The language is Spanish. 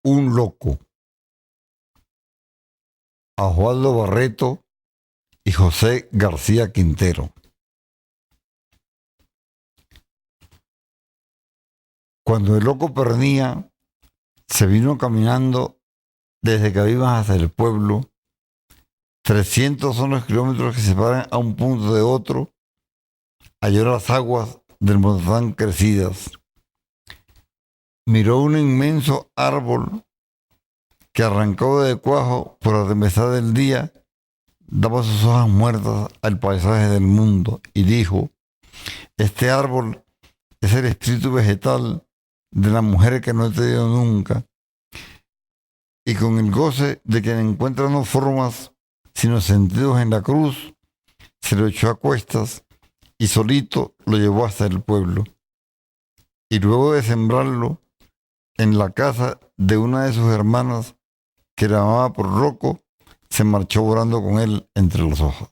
un loco, a Osvaldo Barreto y José García Quintero. Cuando el loco Pernía se vino caminando desde Cabimas hasta el pueblo, 300 son los kilómetros que separan a un punto de otro, halló las aguas del Montán crecidas. Miró un inmenso árbol que arrancado de cuajo por la tempestad del día, daba sus hojas muertas al paisaje del mundo y dijo: este árbol es el espíritu vegetal de la mujer que no he tenido nunca, y con el goce de quien encuentra no formas sino sentidos en la cruz, se lo echó a cuestas y solito lo llevó hasta el pueblo. Y luego de sembrarlo en la casa de una de sus hermanas, que la amaba por loco, se marchó volando con él entre las hojas.